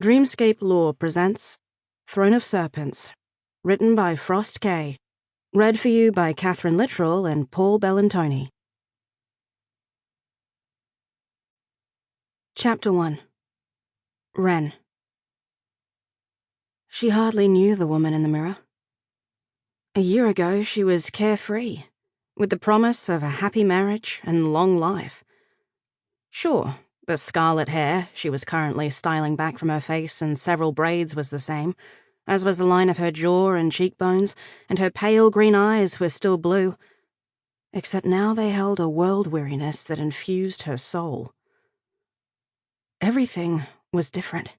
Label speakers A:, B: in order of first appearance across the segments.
A: Dreamscape Lore presents Throne of Serpents, written by Frost K. Read for you by Katherine Littrell and Paul Bellantoni. Chapter 1. Wren. She hardly knew the woman in the mirror. A year ago she was carefree, with the promise of a happy marriage and long life. Sure, the scarlet hair she was currently styling back from her face in several braids was the same, as was the line of her jaw and cheekbones, and her pale green eyes were still blue, except now they held a world-weariness that infused her soul. Everything was different.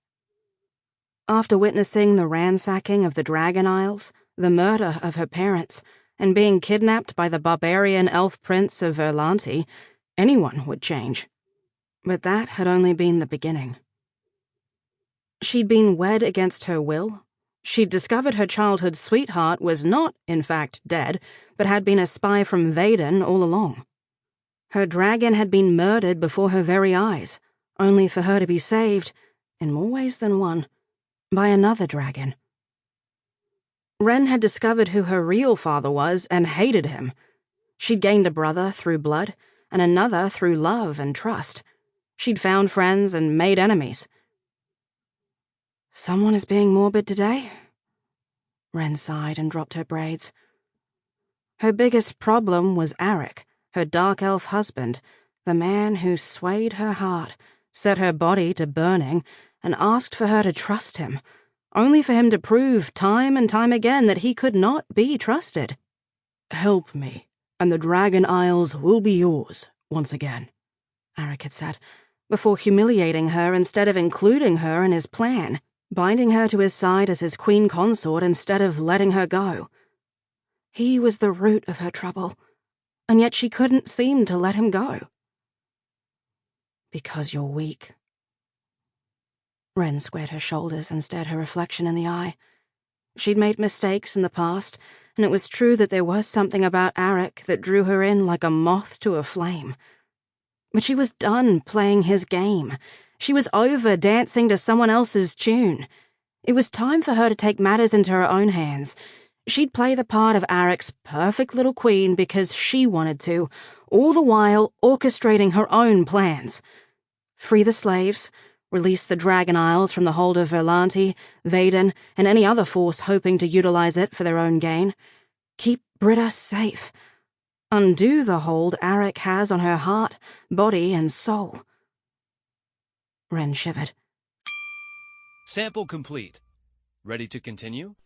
A: After witnessing the ransacking of the Dragon Isles, the murder of her parents, and being kidnapped by the barbarian elf prince of Bellantoni, anyone would change. But that had only been the beginning. She'd been wed against her will. She'd discovered her childhood sweetheart was not, in fact, dead, but had been a spy from Vaden all along. Her dragon had been murdered before her very eyes, only for her to be saved, in more ways than one, by another dragon. Wren had discovered who her real father was and hated him. She'd gained a brother through blood, and another through love and trust. She'd found friends and made enemies. Someone is being morbid today? Wren sighed and dropped her braids. Her biggest problem was Arrik, her dark elf husband, the man who swayed her heart, set her body to burning, and asked for her to trust him, only for him to prove time and time again that he could not be trusted. "Help me, and the Dragon Isles will be yours once again," Arrik had said, before humiliating her instead of including her in his plan, binding her to his side as his queen consort instead of letting her go. He was the root of her trouble, and yet she couldn't seem to let him go. "Because you're weak." Wren squared her shoulders and stared her reflection in the eye. She'd made mistakes in the past, and it was true that there was something about Arrik that drew her in like a moth to a flame. But she was done playing his game. She was over dancing to someone else's tune. It was time for her to take matters into her own hands. She'd play the part of Arrik's perfect little queen because she wanted to, all the while orchestrating her own plans. Free the slaves, release the Dragon Isles from the hold of Bellantoni, Vaden, and any other force hoping to utilize it for their own gain. Keep Britta safe. Undo the hold Arrik has on her heart, body, and soul. Wren shivered.
B: Sample complete. Ready to continue?